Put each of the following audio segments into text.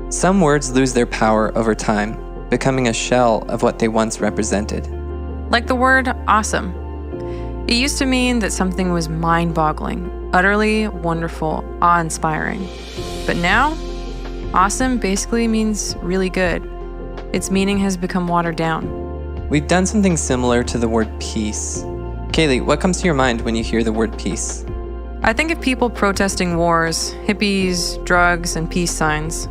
Some words lose their power over time, becoming a shell of what they once represented. Like the word awesome. It used to mean that something was mind-boggling, utterly wonderful, awe-inspiring. But now, awesome basically means really good. Its meaning has become watered down. We've done something similar to the word peace. Kaylee, what comes to your mind when you hear the word peace? I think of people protesting wars, hippies, drugs, and peace signs.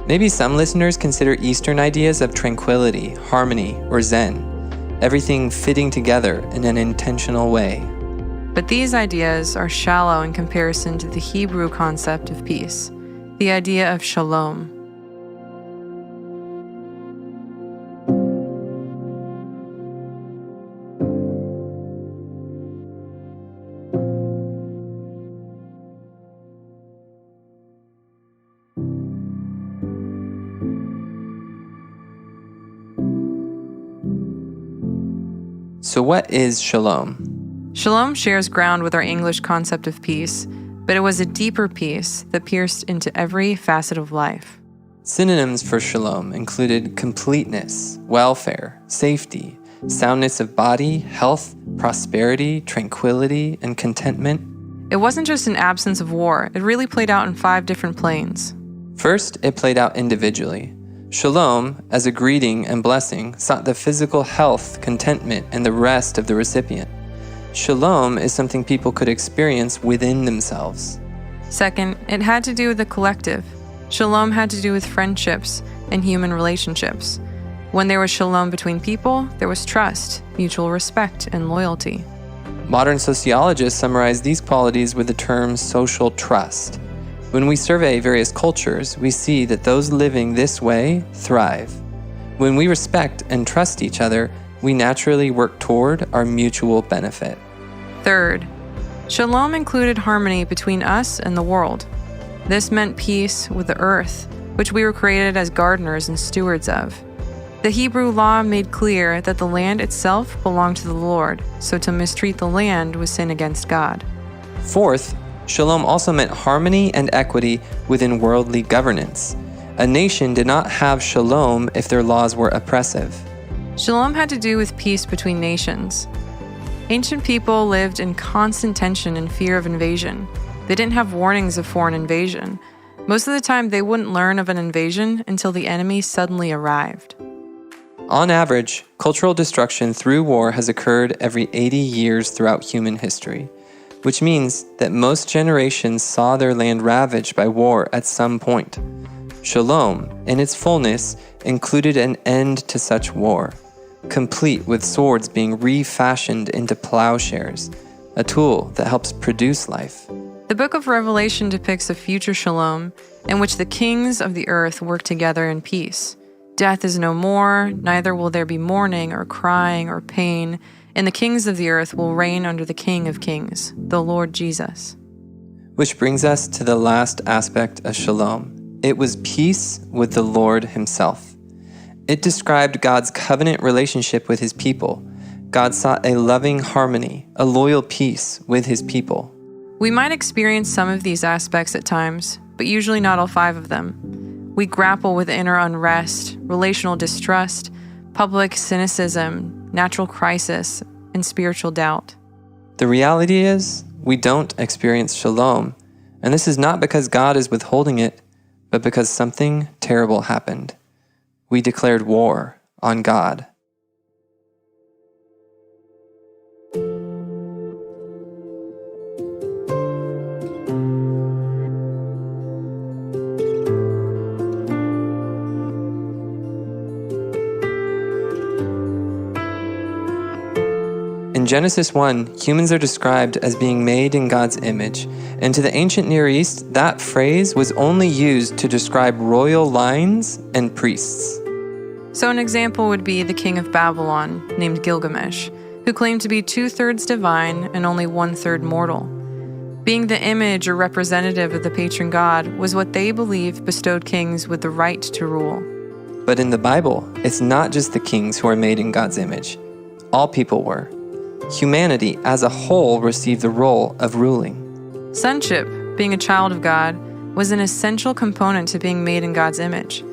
Maybe some listeners consider Eastern ideas of tranquility, harmony, or Zen, everything fitting together in an intentional way. But these ideas are shallow in comparison to the Hebrew concept of peace, the idea of shalom. So what is shalom? Shalom shares ground with our English concept of peace, but it was a deeper peace that pierced into every facet of life. Synonyms for shalom included completeness, welfare, safety, soundness of body, health, prosperity, tranquility, and contentment. It wasn't just an absence of war, it really played out in 5 different planes. First, it played out individually. Shalom, as a greeting and blessing, sought the physical health, contentment, and the rest of the recipient. Shalom is something people could experience within themselves. Second, it had to do with the collective. Shalom had to do with friendships and human relationships. When there was shalom between people, there was trust, mutual respect, and loyalty. Modern sociologists summarize these qualities with the term social trust. When we survey various cultures, we see that those living this way thrive. When we respect and trust each other, we naturally work toward our mutual benefit. Third, shalom included harmony between us and the world. This meant peace with the earth, which we were created as gardeners and stewards of. The Hebrew law made clear that the land itself belonged to the Lord, so to mistreat the land was sin against God. Fourth, shalom also meant harmony and equity within worldly governance. A nation did not have shalom if their laws were oppressive. Shalom had to do with peace between nations. Ancient people lived in constant tension and fear of invasion. They didn't have warnings of foreign invasion. Most of the time, they wouldn't learn of an invasion until the enemy suddenly arrived. On average, cultural destruction through war has occurred every 80 years throughout human history, which means that most generations saw their land ravaged by war at some point. Shalom, in its fullness, included an end to such war, complete with swords being refashioned into plowshares, a tool that helps produce life. The book of Revelation depicts a future shalom in which the kings of the earth work together in peace. Death is no more, neither will there be mourning or crying or pain, and the kings of the earth will reign under the King of Kings, the Lord Jesus. Which brings us to the last aspect of shalom. It was peace with the Lord himself. It described God's covenant relationship with his people. God sought a loving harmony, a loyal peace with his people. We might experience some of these aspects at times, but usually not all 5 of them. We grapple with inner unrest, relational distrust, public cynicism, natural crisis, and spiritual doubt. The reality is, we don't experience shalom, and this is not because God is withholding it, but because something terrible happened. We declared war on God. In Genesis 1, humans are described as being made in God's image, and to the ancient Near East, that phrase was only used to describe royal lines and priests. So an example would be the king of Babylon, named Gilgamesh, who claimed to be 2/3 divine and only 1/3 mortal. Being the image or representative of the patron god was what they believed bestowed kings with the right to rule. But in the Bible, it's not just the kings who are made in God's image. All people were. Humanity as a whole received the role of ruling. Sonship, being a child of God, was an essential component to being made in God's image.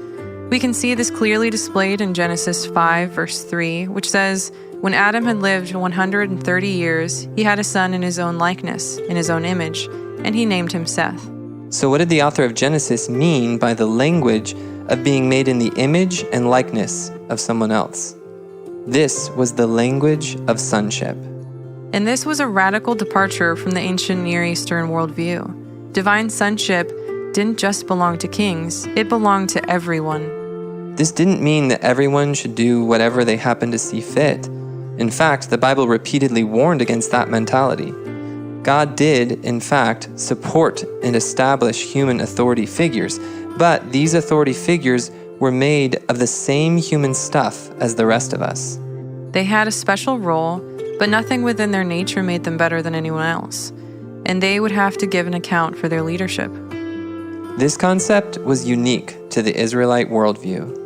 We can see this clearly displayed in Genesis 5, verse 3, which says, "When Adam had lived 130 years, he had a son in his own likeness, in his own image, and he named him Seth." So what did the author of Genesis mean by the language of being made in the image and likeness of someone else? This was the language of sonship. And this was a radical departure from the ancient Near Eastern worldview. Divine sonship didn't just belong to kings, it belonged to everyone. This didn't mean that everyone should do whatever they happen to see fit. In fact, the Bible repeatedly warned against that mentality. God did, in fact, support and establish human authority figures, but these authority figures were made of the same human stuff as the rest of us. They had a special role, but nothing within their nature made them better than anyone else, and they would have to give an account for their leadership. This concept was unique to the Israelite worldview.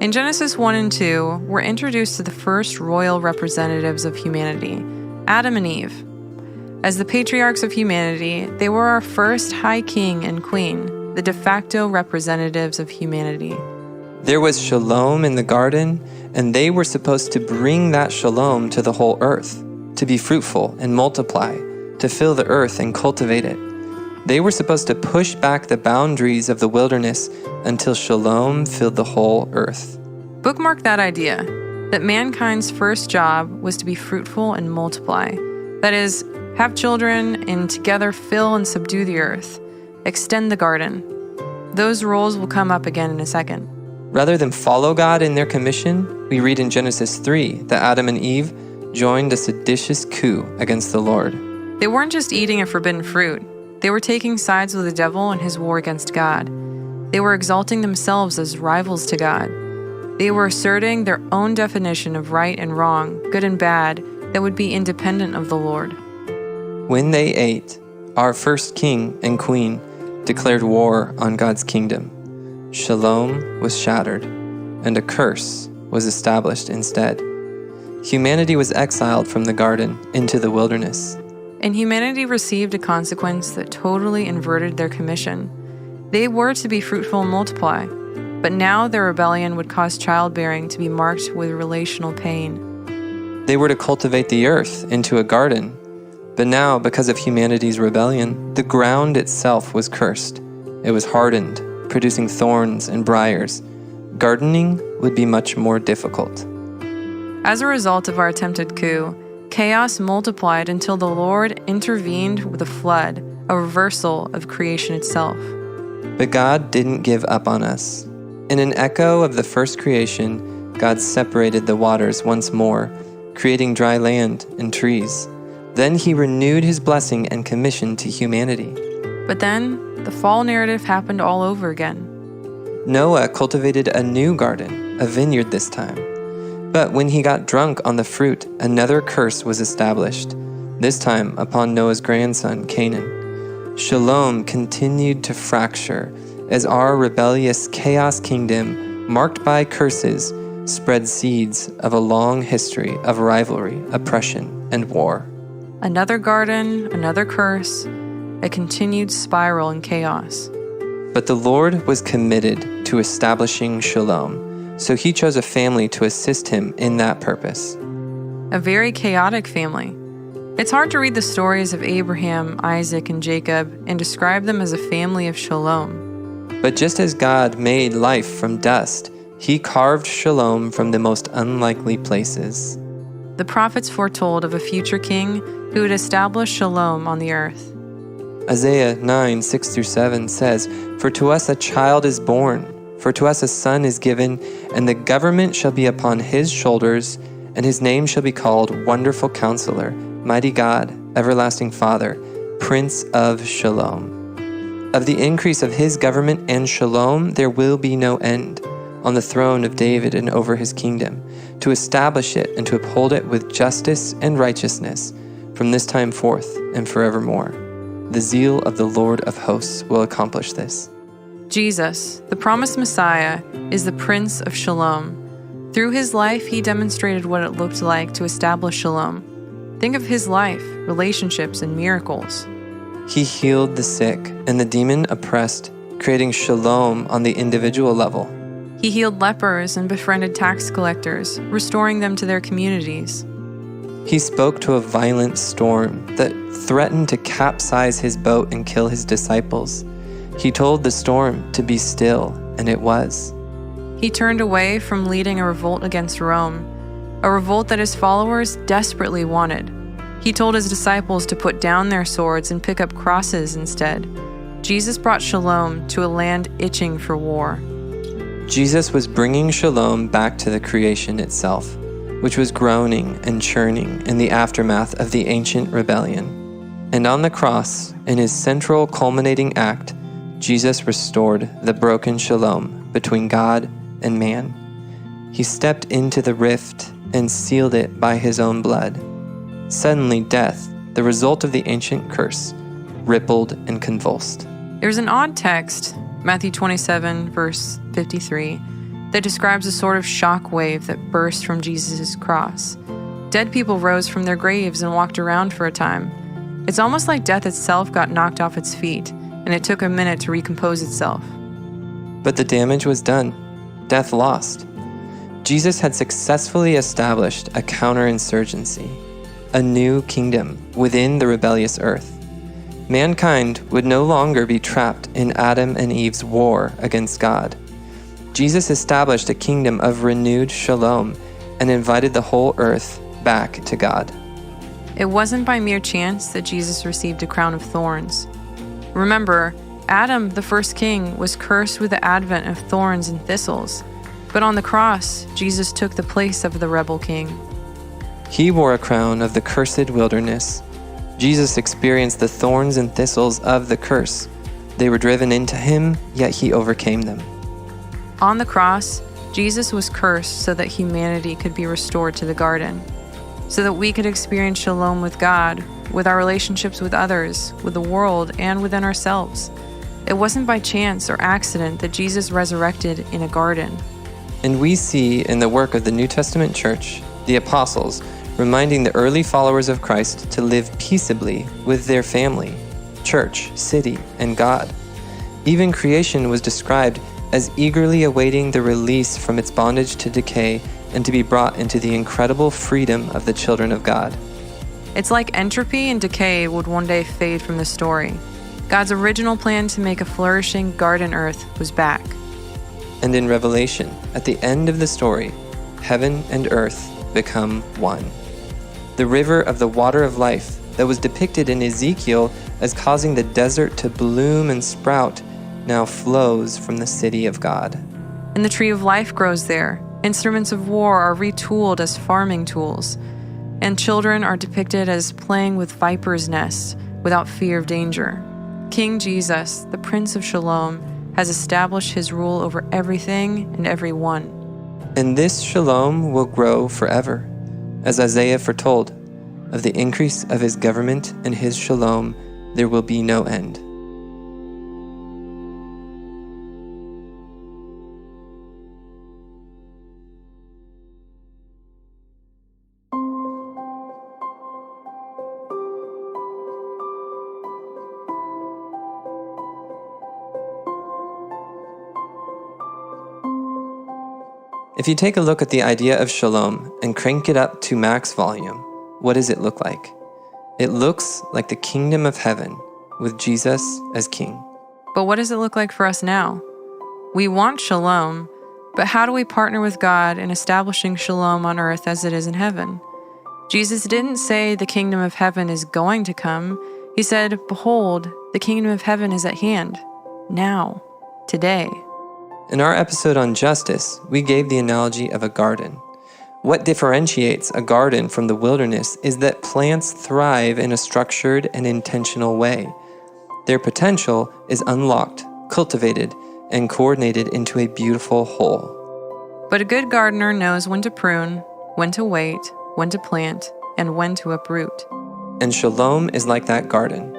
In Genesis 1 and 2, we're introduced to the first royal representatives of humanity, Adam and Eve. As the patriarchs of humanity, they were our first high king and queen, the de facto representatives of humanity. There was shalom in the garden, and they were supposed to bring that shalom to the whole earth, to be fruitful and multiply, to fill the earth and cultivate it. They were supposed to push back the boundaries of the wilderness until shalom filled the whole earth. Bookmark that idea, that mankind's first job was to be fruitful and multiply. That is, have children and together fill and subdue the earth, extend the garden. Those roles will come up again in a second. Rather than follow God in their commission, we read in Genesis 3 that Adam and Eve joined a seditious coup against the Lord. They weren't just eating a forbidden fruit. They were taking sides with the devil in his war against God. They were exalting themselves as rivals to God. They were asserting their own definition of right and wrong, good and bad, that would be independent of the Lord. When they ate, our first king and queen declared war on God's kingdom. Shalom was shattered, and a curse was established instead. Humanity was exiled from the garden into the wilderness. And humanity received a consequence that totally inverted their commission. They were to be fruitful and multiply, but now their rebellion would cause childbearing to be marked with relational pain. They were to cultivate the earth into a garden, but now, because of humanity's rebellion, the ground itself was cursed. It was hardened, producing thorns and briars. Gardening would be much more difficult. As a result of our attempted coup, chaos multiplied until the Lord intervened with a flood, a reversal of creation itself. But God didn't give up on us. In an echo of the first creation, God separated the waters once more, creating dry land and trees. Then he renewed his blessing and commission to humanity. But then, the fall narrative happened all over again. Noah cultivated a new garden, a vineyard this time. But when he got drunk on the fruit, another curse was established, this time upon Noah's grandson, Canaan. Shalom continued to fracture as our rebellious chaos kingdom, marked by curses, spread seeds of a long history of rivalry, oppression, and war. Another garden, another curse, a continued spiral in chaos. But the Lord was committed to establishing shalom, so he chose a family to assist him in that purpose. A very chaotic family. It's hard to read the stories of Abraham, Isaac, and Jacob and describe them as a family of shalom. But just as God made life from dust, he carved shalom from the most unlikely places. The prophets foretold of a future king who would establish shalom on the earth. Isaiah 9:6-7 says, "For to us a child is born, for to us a son is given, and the government shall be upon his shoulders, and his name shall be called Wonderful Counselor, Mighty God, Everlasting Father, Prince of Shalom." Of the increase of his government and shalom there will be no end, on the throne of David and over his kingdom, to establish it and to uphold it with justice and righteousness from this time forth and forevermore. The zeal of the Lord of hosts will accomplish this. Jesus, the promised Messiah, is the Prince of Shalom. Through his life, he demonstrated what it looked like to establish shalom. Think of his life, relationships, and miracles. He healed the sick and the demon-oppressed, creating shalom on the individual level. He healed lepers and befriended tax collectors, restoring them to their communities. He spoke to a violent storm that threatened to capsize his boat and kill his disciples. He told the storm to be still, and it was. He turned away from leading a revolt against Rome, a revolt that his followers desperately wanted. He told his disciples to put down their swords and pick up crosses instead. Jesus brought shalom to a land itching for war. Jesus was bringing shalom back to the creation itself, which was groaning and churning in the aftermath of the ancient rebellion. And on the cross, in his central culminating act, Jesus restored the broken shalom between God and man. He stepped into the rift and sealed it by his own blood. Suddenly death, the result of the ancient curse, rippled and convulsed. There's an odd text, Matthew 27, verse 53, that describes a sort of shock wave that burst from Jesus' cross. Dead people rose from their graves and walked around for a time. It's almost like death itself got knocked off its feet, and it took a minute to recompose itself. But the damage was done. Death lost. Jesus had successfully established a counterinsurgency, a new kingdom within the rebellious earth. Mankind would no longer be trapped in Adam and Eve's war against God. Jesus established a kingdom of renewed shalom and invited the whole earth back to God. It wasn't by mere chance that Jesus received a crown of thorns. Remember, Adam, the first king, was cursed with the advent of thorns and thistles. But on the cross, Jesus took the place of the rebel king. He wore a crown of the cursed wilderness. Jesus experienced the thorns and thistles of the curse. They were driven into him, yet he overcame them. On the cross, Jesus was cursed so that humanity could be restored to the garden, so that we could experience shalom with God, with our relationships with others, with the world, and within ourselves. It wasn't by chance or accident that Jesus resurrected in a garden. And we see in the work of the New Testament church, the apostles, reminding the early followers of Christ to live peaceably with their family, church, city, and God. Even creation was described as eagerly awaiting the release from its bondage to decay and to be brought into the incredible freedom of the children of God. It's like entropy and decay would one day fade from the story. God's original plan to make a flourishing garden earth was back. And in Revelation, at the end of the story, heaven and earth become one. The river of the water of life that was depicted in Ezekiel as causing the desert to bloom and sprout now flows from the city of God. And the tree of life grows there. Instruments of war are retooled as farming tools. And children are depicted as playing with vipers' nests without fear of danger. King Jesus, the Prince of Shalom, has established his rule over everything and everyone. And this shalom will grow forever, as Isaiah foretold, of the increase of his government and his shalom there will be no end. If you take a look at the idea of shalom and crank it up to max volume, what does it look like? It looks like the kingdom of heaven with Jesus as king. But what does it look like for us now? We want shalom, but how do we partner with God in establishing shalom on earth as it is in heaven? Jesus didn't say the kingdom of heaven is going to come. He said, "Behold, the kingdom of heaven is at hand, now, today." In our episode on justice, we gave the analogy of a garden. What differentiates a garden from the wilderness is that plants thrive in a structured and intentional way. Their potential is unlocked, cultivated, and coordinated into a beautiful whole. But a good gardener knows when to prune, when to wait, when to plant, and when to uproot. And shalom is like that garden.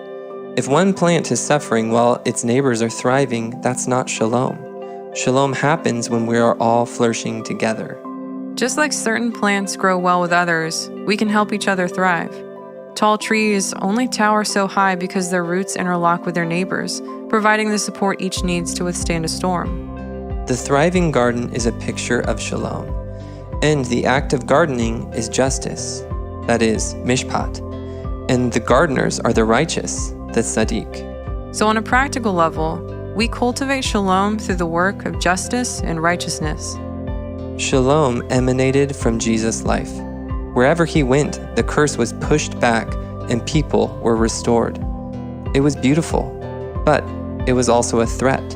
If one plant is suffering while its neighbors are thriving, that's not shalom. Shalom happens when we are all flourishing together. Just like certain plants grow well with others, we can help each other thrive. Tall trees only tower so high because their roots interlock with their neighbors, providing the support each needs to withstand a storm. The thriving garden is a picture of shalom, and the act of gardening is justice, that is, mishpat, and the gardeners are the righteous, the tzaddik. So on a practical level, we cultivate shalom through the work of justice and righteousness. Shalom emanated from Jesus' life. Wherever he went, the curse was pushed back and people were restored. It was beautiful, but it was also a threat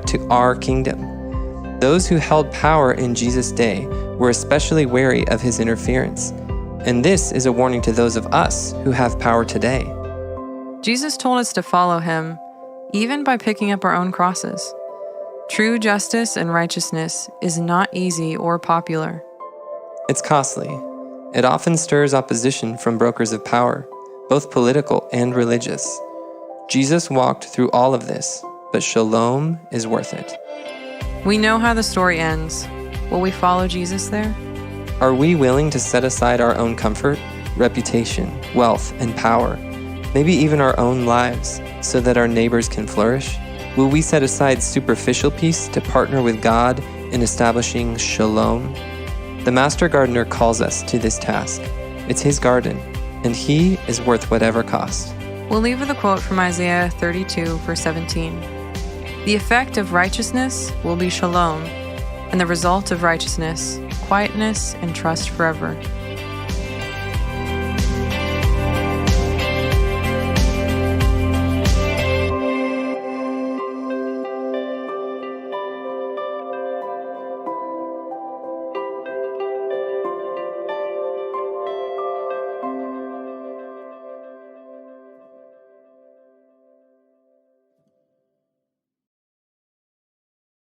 to our kingdom. Those who held power in Jesus' day were especially wary of his interference, and this is a warning to those of us who have power today. Jesus told us to follow him, even by picking up our own crosses. True justice and righteousness is not easy or popular. It's costly. It often stirs opposition from brokers of power, both political and religious. Jesus walked through all of this, but shalom is worth it. We know how the story ends. Will we follow Jesus there? Are we willing to set aside our own comfort, reputation, wealth, and power, maybe even our own lives, so that our neighbors can flourish? Will we set aside superficial peace to partner with God in establishing shalom? The Master Gardener calls us to this task. It's his garden, and he is worth whatever cost. We'll leave with a quote from Isaiah 32, verse 17. The effect of righteousness will be shalom, and the result of righteousness, quietness and trust forever.